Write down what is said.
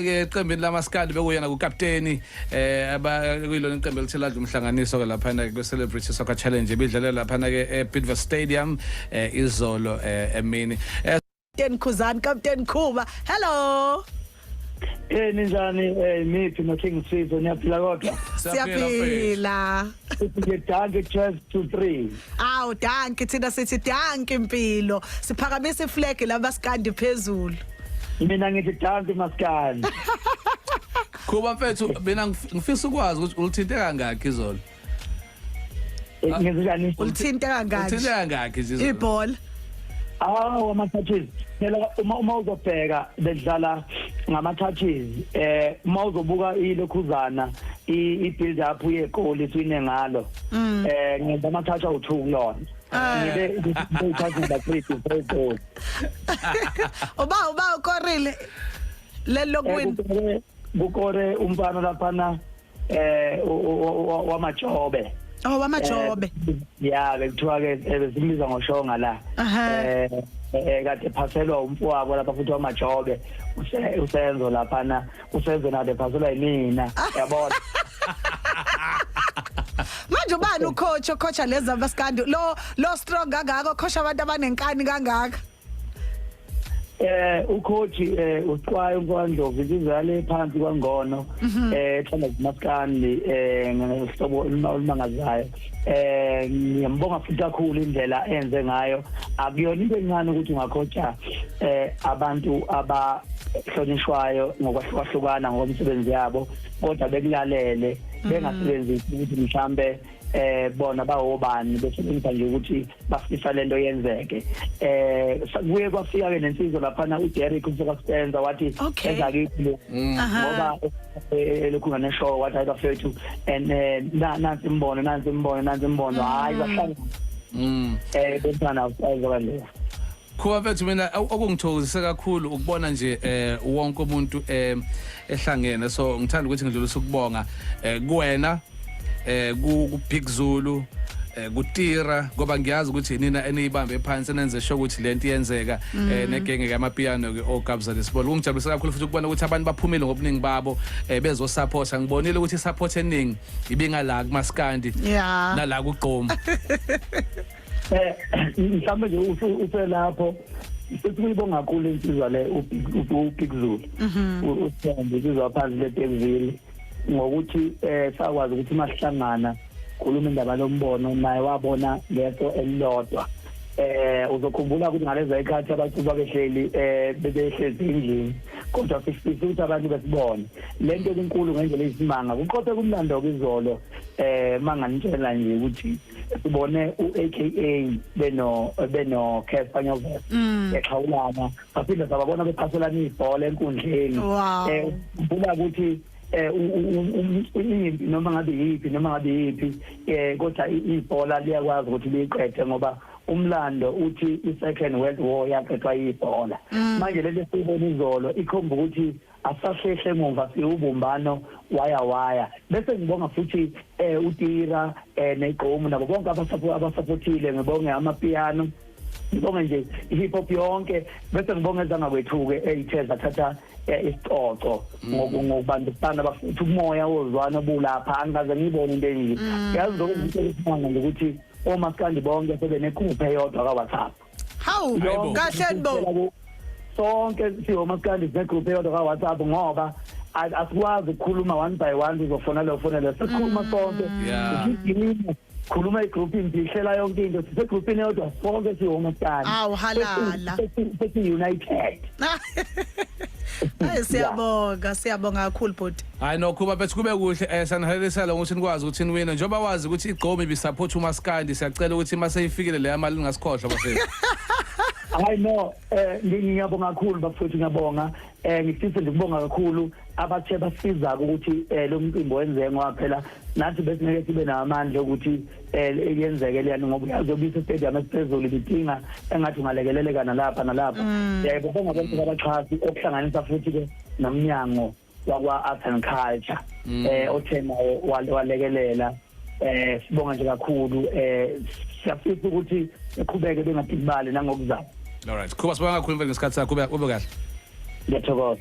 ke eqembini lamaskandi bekuyena ukapteni abakuyilona iqembu elithelala umhlanganiso ke lapha na ke celebrity soccer challenge ebidlalelwa lapha na ke eTbo Stadium izolo emini Khuzani Captain Khuba. Hello. Ninjani mithi no King Sizwe niyaphila kodwa? Siyaphila. Ngidanke 12 to 3. Aw danke thina sithi danke impilo. Siphakamisa iflag lamaskandi phezulu. Mina ngithi danke maskandi. Khuba mfethu mina ngifisa ukwazi ukuthi ulithinte kangaki izolo. Ngizijani? Ulithinte kangaki? Ulithinte kangaki izolo? Ibhola. Ama-touches phela uma uzobheka bedlala ngama-touches uma uzobuka ilokhuzana i-build up yegoli swine ngalo ngenza ama-touch awu-2 kulona ngibe i-touches like 3 uba ukorile lelo kwini bukore umfana laphana wamajobe. Oh wamajobe. Yeah, bekuthiwa ke besimbiza ngoshonga la. Kade phaselwa umfowabo lapha futhi wamajobe. Usenzo laphana, usenzo nade phaselwa yimina. Yabona. Manje ubani ucoach leza baskandi lo strong kangaka coach abantu abanenkani kangaka. Ucoach uqwaye uNkondlovu izizale phansi kwangono ethanda uMaskandi ngehlobo olumangazayo ngiyambonga futhi kakhulu indlela enze ngayo akuyona into encane ukuthi ungakhocha abantu abahlonishwayo ngokwahlukahlukana ngomsebenzi yabo kodwa bekulalele bengasebenzisi ukuthi mhlambe bona bawobani besebenzisa nje ukuthi bafisa lento yenzeke kuye kwafika ke nensizwa lapha uDerek uSokaSpenza wathi enza kithi ngoba lokhu ngane show wathi ayifethu and nansi imbono hayi bahlanga bethana usayizwa nje Khuba mfethu mina okungithokozisa kakhulu ukubona nje wonke umuntu ehlangene so ngithanda ukuthi ngidlulise ukubonga kuwena ku Zulu kuTIra ngoba ngiyazi ukuthi nina eniyibambe phansi nenze show ukuthi lento iyenzeka negenge kaMapiano ke ogabza lesibolo kungijabulisa kakhulu futhi ukubona ukuthi abantu baphumile ngobuningi babo bezo support ngibonile ukuthi support eningi ibingala kuMaskandi nala kuGqoma mhlawumbe nje uselapho sithi uyibonga kakhulu insizwa le uPikzulu uthembe insizwa phansi leTeville ngokuthi sakwazi ukuthi masihlangana khuluma indaba lombono naye wabona leso elilodwa uzokhumbula ukuthi ngalezi ayikhathi abacuba behleli bebehlezi endlini kodwa sifisa ukuthi abantu besibone lento enkulu ngendlela eyisimanga kuqophe kumlando kwizolo manganitshela nje ukuthi sibone uAKA beno Cassper Nyovest exhawulana baphinde sababona bephaselana ibhola enkundleni kubuka ukuthi noma ngabe yipi kodwa ibhola liyakwazi ukuthi liqede ngoba umlando uthi i-Second World War yaqedwa ibhola manje lento sibona izolo ikhomba ukuthi asahlehle emuva siubumbano waya bese ngibonga futhi uTIra neGqomu nabo bonke abasupportile ngibonge amapiano ngibonge nje hip hop yonke bese ngibonge ezangakwethuke eyithe zathatha isicoco ngokubandisana bafuthi umoya wozwana bulapha angaze ngibone into enje yazi ngokuthi ukuthi oMaskandi bonke sebenegroup eyodwa kaWhatsApp hawu kahle bo sonke siyoMaskandi negroup eyodwa kaWhatsApp ngoba asikwazi ukukhuluma one by one uzofonela sikhuluma sonke khuluma igroup imphihlela yonke into sisegroupini yodwa sonke siyoMaskandi awu halala sethi united siyabonga kakhulu bhuti hayi no Khuba bethu kube kuhle sanihalelisela ukuthi nikwazi ukuthi niwina njengoba wazi ukuthi iGqomu ibisupport uMaskandi siyacela ukuthi mase ifikile le mali ningasikhohlwa bafethu hayi no ngiyabonga kakhulu bafethu ngiyabonga ngifisa ukubonga kakhulu abathe basiza ukuthi lo mcimbi wenzeke ngoba phela nathi bese ngeke sibe namandla ukuthi yenzeke leyani ngoba uyazobisa stadium esiphezulu lidinga engathi ungalekeleleka nalapha yayibonga bonke abaxhasi okuhlanganisa futhi ke nomnyango wakwa Art and Culture othena walekelela sibonga nje kakhulu siyafisa ukuthi eqhubeke bengadibali nangokuzama all right Khuba sibonga kakhulu ngesikhathi sakho ube kahle ngiyathokoza